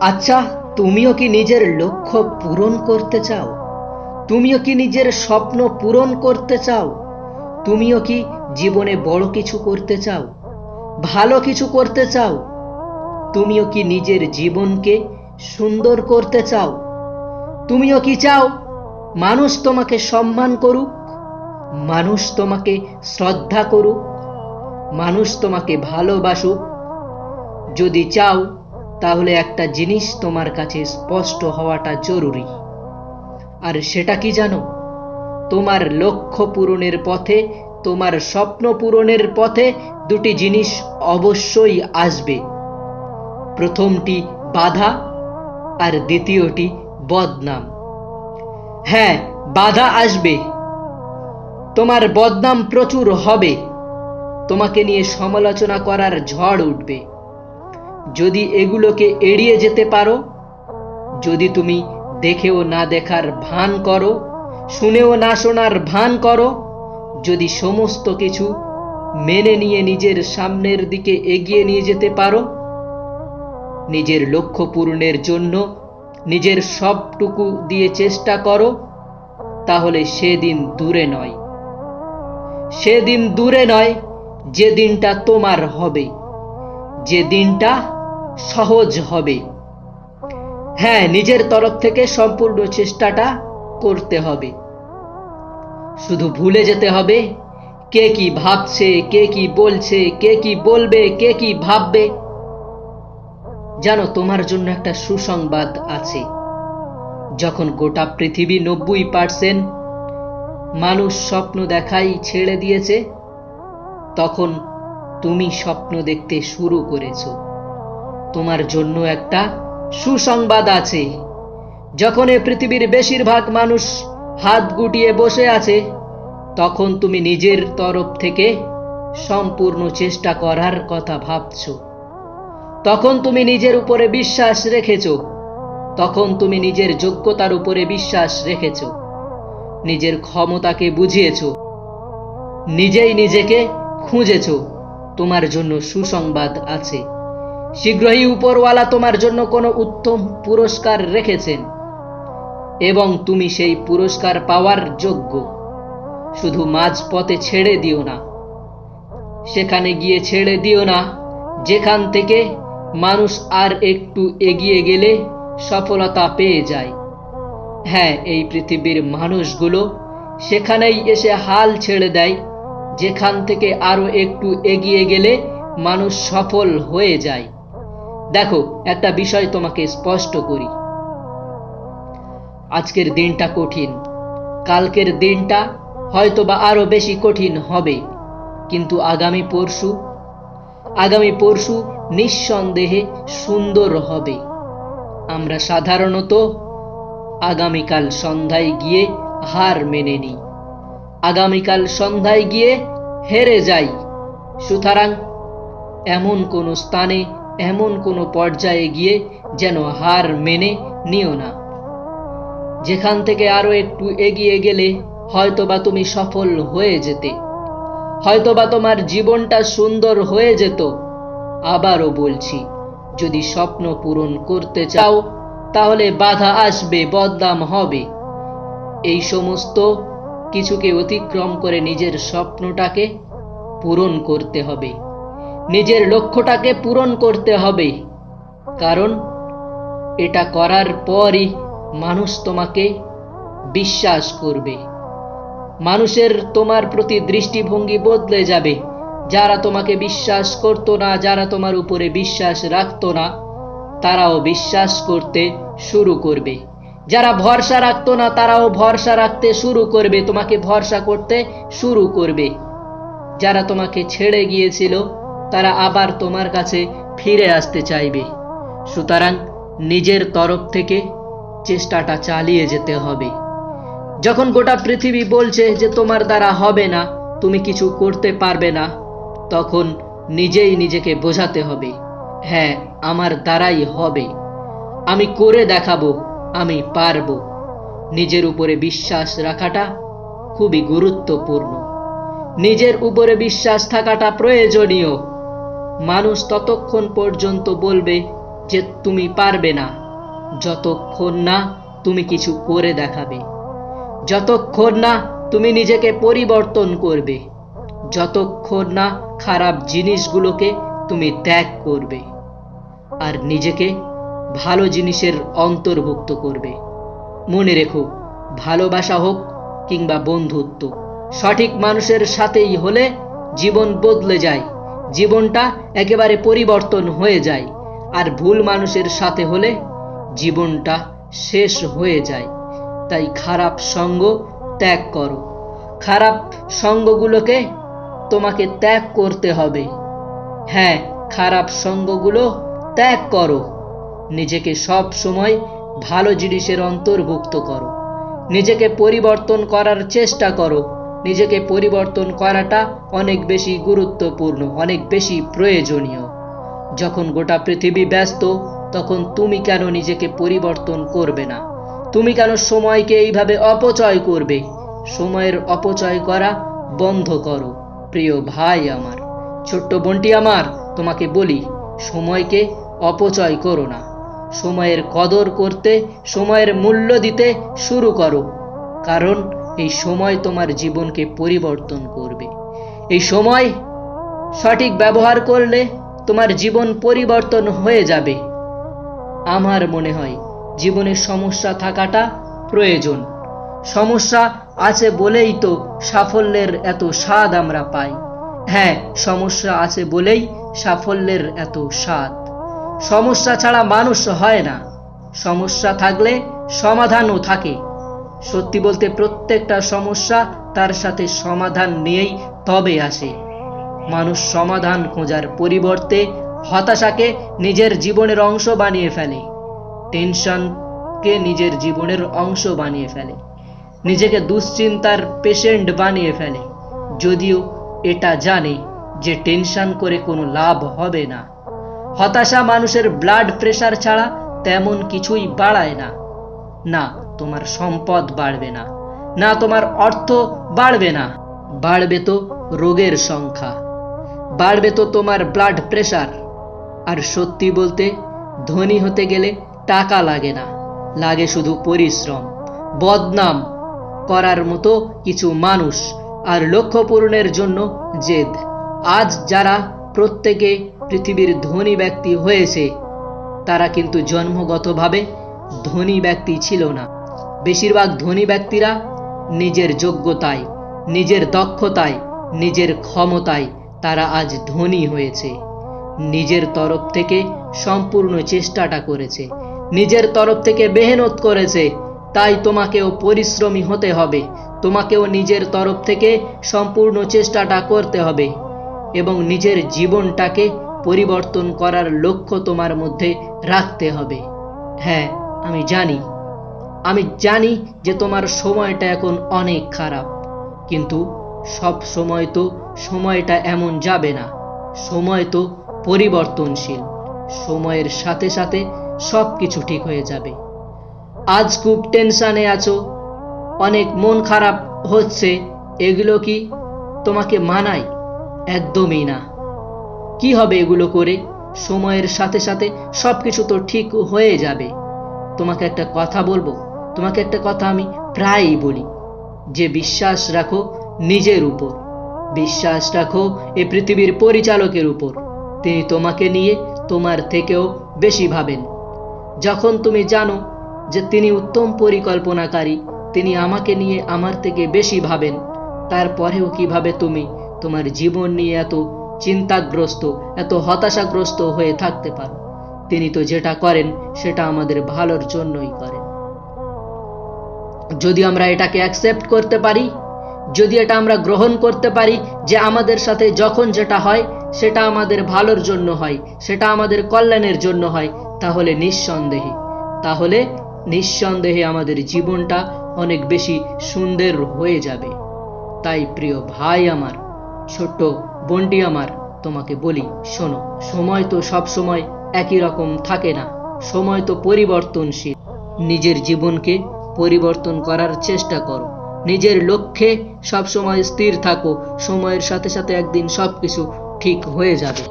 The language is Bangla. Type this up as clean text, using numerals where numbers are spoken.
আচ্ছা, তুমিও কি নিজের লক্ষ্য পূরণ করতে চাও? তুমিও কি নিজের স্বপ্ন পূরণ করতে চাও? তুমিও কি জীবনে বড় কিছু করতে চাও, ভালো কিছু করতে চাও? তুমিও কি নিজের জীবনকে সুন্দর করতে চাও? তুমিও কি চাও মানুষ তোমাকে সম্মান করুক, মানুষ তোমাকে শ্রদ্ধা করুক, মানুষ তোমাকে ভালোবাসুক? যদি চাও, তাহলে একটা জিনিস তোমার কাছে স্পষ্ট হওয়াটা জরুরি। আর সেটা কি জানো? তোমার লক্ষ্য পূরণের পথে, তোমার স্বপ্ন পূরণের পথে দুটি জিনিস অবশ্যই আসবে। প্রথমটি বাধা, আর দ্বিতীয়টি বদনাম। হ্যাঁ, বাধা আসবে, তোমার বদনাম প্রচুর হবে, তোমাকে নিয়ে সমালোচনা করার ঝড় উঠবে। যদি এগুলোকে এড়িয়ে যেতে পারো, যদি তুমি দেখেও না দেখার ভান করো, শুনেও না শোনার ভান করো, যদি সমস্ত কিছু মেনে নিয়ে নিজের সামনের দিকে এগিয়ে নিয়ে যেতে পারো, নিজের লক্ষ্য পূরণের জন্য নিজের সবটুকু দিয়ে চেষ্টা করো, তাহলে সেদিন দূরে নয়, সেদিন দূরে নয় যে দিনটা তোমার হবে, যে দিনটা সহজ হবে। হ্যাঁ, নিজের তরফ থেকে সম্পূর্ণ চেষ্টাটা করতে হবে। শুধু ভুলে যেতে হবে কে কি ভাবছে, কে কি বলছে, কে কি বলবে, কে কি ভাববে। জানো, তোমার জন্য একটা সুসংবাদ আছে। যখন গোটা পৃথিবী 90% মানুষ স্বপ্ন দেখাই ছেড়ে দিয়েছে, তখন তুমি স্বপ্ন দেখতে শুরু করেছো। তোমার জন্য একটা সুসংবাদ আছে। যখন এই পৃথিবীর বেশিরভাগ মানুষ হাত গুটিয়ে বসে আছে, তখন তুমি নিজের তরফ থেকে সম্পূর্ণ চেষ্টা করার কথা ভাবছো। তখন তুমি নিজের উপরে বিশ্বাস রেখেছো, তখন তুমি নিজের যোগ্যতার উপরে বিশ্বাস রেখেছো, নিজের ক্ষমতাকে বুঝিয়েছো, নিজেই নিজেকে খুঁজেছো। তোমার জন্য সুসংবাদ আছে। শীঘ্রই উপরওয়ালা তোমার জন্য কোনো উত্তম পুরস্কার রেখেছেন, এবং তুমি সেই পুরস্কার পাওয়ার যোগ্য। শুধু মাঝপথে ছেড়ে দিও না, সেখানে গিয়ে ছেড়ে দিও না যেখান থেকে মানুষ আর একটু এগিয়ে গেলে সফলতা পেয়ে যায়। হ্যাঁ, এই পৃথিবীর মানুষগুলো সেখানেই এসে হাল ছেড়ে দেয় যেখান থেকে আরো একটু এগিয়ে গেলে মানুষ সফল হয়ে যায়। দেখো, একটা বিষয় তোমাকে স্পষ্ট করি। আজকের দিনটা কঠিন, কালকের দিনটা হয়তো বা আরো বেশি কঠিন হবে, কিন্তু আগামী পরশু নিঃসন্দেহে সুন্দর হবে। আমরা সাধারণত আগামীকাল সন্ধ্যায় গিয়ে হার মেনে নিই, আগামীকাল সন্ধ্যায় গিয়ে হেরে যাই। সুতরাং এমন কোনো স্থানে, এমন কোনো পর্যায়ে গিয়ে যেন হার মেনে নিও না, যেখান থেকে আরো একটু এগিয়ে গেলে হয়তোবা তুমি সফল হয়ে যেতে, হয়তোবা তোমার জীবনটা সুন্দর হয়ে যেত। আবারও বলছি, যদি স্বপ্ন পূরণ করতে চাও, তাহলে বাধা আসবে, বদনাম হবে। এই সমস্ত কিছুকে অতিক্রম করে নিজের স্বপ্নটাকে পূরণ করতে হবে, নিজের লক্ষ্যটাকে পূরণ করতে হবে। কারণ এটা করার পরই মানুষ তোমাকে বিশ্বাস করবে, মানুষের তোমার প্রতি দৃষ্টিভঙ্গি বদলে যাবে। যারা তোমাকে বিশ্বাস করতো না, যারা তোমার উপরে বিশ্বাস রাখতো না, তারাও বিশ্বাস করতে শুরু করবে। যারা ভরসা রাখতো না, তারাও ভরসা রাখতে শুরু করবে, তোমাকে ভরসা করতে শুরু করবে। যারা তোমাকে ছেড়ে গিয়েছিল, তারা আবার তোমার কাছে ফিরে আসতে চাইবে। সুতরাং নিজের তরফ থেকে চেষ্টাটা চালিয়ে যেতে হবে। যখন গোটা পৃথিবী বলছে যে তোমার দ্বারা হবে না, তুমি কিছু করতে পারবে না, তখন নিজেই নিজেকে বোঝাতে হবে, হ্যাঁ, আমার দ্বারাই হবে, আমি করে দেখাবো, আমি পারবো। নিজের উপরে বিশ্বাস রাখাটা খুবই গুরুত্বপূর্ণ, নিজের উপরে বিশ্বাস থাকাটা প্রয়োজনীয়। মানুষ ততক্ষণ পর্যন্ত বলবে যে তুমি পারবে না, যতক্ষণ না তুমি কিছু করে দেখাবে, যতক্ষণ না তুমি নিজেকে পরিবর্তন করবে, যতক্ষণ না খারাপ জিনিসগুলোকে তুমি ত্যাগ করবে আর নিজেকে ভালো জিনিসের অন্তর্ভুক্ত করবে। মনে রেখো, ভালোবাসা হোক কিংবা বন্ধুত্ব, সঠিক মানুষের সাথেই হলে জীবন বদলে যায়, জীবনটা একেবারে পরিবর্তন হয়ে যায়। আর ভুল মানুষের সাথে হলে জীবনটা শেষ হয়ে যায়। তাই খারাপ সঙ্গ ত্যাগ করো, খারাপ সঙ্গগুলোকে তোমাকে ত্যাগ করতে হবে। হ্যাঁ, খারাপ সঙ্গগুলো ত্যাগ করো, নিজেকে সব সময় ভালো জিনিসের অন্তর্ভুক্ত করো, নিজেকে পরিবর্তন করার চেষ্টা করো। নিজেকে পরিবর্তন করাটা অনেক বেশি গুরুত্বপূর্ণ, অনেক বেশি প্রয়োজনীয়। যখন গোটা পৃথিবী ব্যস্ত, তখন তুমি কেন নিজেকে পরিবর্তন করবে না? তুমি কেন সময়কে এইভাবে অপচয় করবে? সময়ের অপচয় করা বন্ধ করো। প্রিয় ভাই আমার, ছোট্ট বোনটি আমার, তোমাকে বলি, সময়কে অপচয় করো না। সময়ের কদর করতে, সময়ের মূল্য দিতে শুরু করো, কারণ এই সময় তোমার জীবনকে পরিবর্তন করবে। এই সময় সঠিক ব্যবহার করলে তোমার জীবন পরিবর্তন হয়ে যাবে। আমার মনে হয় জীবনে সমস্যা থাকাটা প্রয়োজন। সমস্যা আছে বলেই তো সাফল্যের এত স্বাদ আমরা পাই। হ্যাঁ, সমস্যা আছে বলেই সাফল্যের এত স্বাদ। সমস্যা ছাড়া মানুষ হয় না, সমস্যা থাকলে সমাধানও থাকে। সত্যি বলতে প্রত্যেকটা সমস্যা তার সাথে সমাধান নিয়েই তবে আসে। মানুষ সমাধান খোঁজার পরিবর্তে হতাশাকে নিজের জীবনের অংশ বানিয়ে ফেলে, টেনশনকে নিজের জীবনের অংশ বানিয়ে ফেলে, নিজেকে দুশ্চিন্তার পেশেন্ট বানিয়ে ফেলে, যদিও এটা জানে যে টেনশন করে কোনো লাভ হবে না। হতাশা মানুষের ব্লাড প্রেশার ছাড়া তেমন কিছুই বাড়ায় না। না তোমার সম্পদ বাড়বে না, না তোমার অর্থ বাড়বে না, বাড়বে তো রোগের সংখ্যা, বাড়বে তো তোমার ব্লাড প্রেশার। আর সত্যি বলতে, ধনী হতে গেলে টাকা লাগে না, লাগে শুধু পরিশ্রম, বদনাম করার মতো কিছু মানুষ আর লক্ষ্য পূরণের জন্য জেদ। আজ যারা প্রত্যেকে পৃথিবীর ধনী ব্যক্তি হয়েছে, তারা কিন্তু জন্মগতভাবে ধনী ব্যক্তি ছিল না। বেশিরভাগ ধনী ব্যক্তিরা নিজের যোগ্যতায়, নিজের দক্ষতায়, নিজের ক্ষমতায় তারা আজ ধনী হয়েছে। নিজের তরফ থেকে সম্পূর্ণ চেষ্টাটা করেছে, নিজের তরফ থেকে মেহনত করেছে। তাই তোমাকেও পরিশ্রমী হতে হবে, তোমাকেও নিজের তরফ থেকে সম্পূর্ণ চেষ্টাটা করতে হবে এবং নিজের জীবনটাকে পরিবর্তন করার লক্ষ্য তোমার মধ্যে রাখতে হবে। হ্যাঁ, আমি জানি যে তোমার সময়টা এখন অনেক খারাপ, কিন্তু সব সময় তো সময়টা এমন যাবে না। সময় তো পরিবর্তনশীল, সময়ের সাথে সাথে সব কিছু ঠিক হয়ে যাবে। আজ খুব টেনশনে আছো, অনেক মন খারাপ হচ্ছে, এগুলো কি তোমাকে মানায়? একদমই না। কি হবে এগুলো করে? সময়ের সাথে সাথে সবকিছু তো ঠিক হয়ে যাবে। তোমাকে একটা কথা বলবো, তোমাকে একটা কথা আমি প্রায়ই বলি, যে বিশ্বাস রাখো নিজের উপর, বিশ্বাস রাখো এ পৃথিবীর পরিচালকের উপর। তিনি তোমাকে নিয়ে তোমার থেকেও বেশি ভাবেন। যখন তুমি জানো যে তিনি উত্তম পরিকল্পনাকারী, তিনি আমাকে নিয়ে আমার থেকে বেশি ভাবেন, তারপরেও কিভাবে তুমি তোমার জীবন নিয়ে এত চিন্তাগ্রস্ত, এত হতাশাগ্রস্ত হয়ে থাকতে পারো? তিনি তো যেটা করেন সেটা আমাদের ভালোর জন্যই করেন। যদি আমরা এটাকে অ্যাকসেপ্ট করতে পারি, যদি এটা আমরা গ্রহণ করতে পারি যে আমাদের সাথে যখন যেটা হয় সেটা আমাদের ভালোর জন্য হয়, সেটা আমাদের কল্যাণের জন্য হয়, তাহলে নিঃসন্দেহে আমাদের জীবনটা অনেক বেশি সুন্দর হয়ে যাবে। তাই প্রিয় ভাই আমার, ছোট্ট বোনটি আমার, তোমাকে বলি, শোনো, সময় তো সব সময় একই রকম থাকে না, সময় তো পরিবর্তনশীল। নিজের জীবনকে পরিবর্তন করার চেষ্টা করো, নিজের লক্ষ্যে সবসময় স্থির থাকো। সময়ের সাথে সাথে একদিন সবকিছু ঠিক হয়ে যাবে।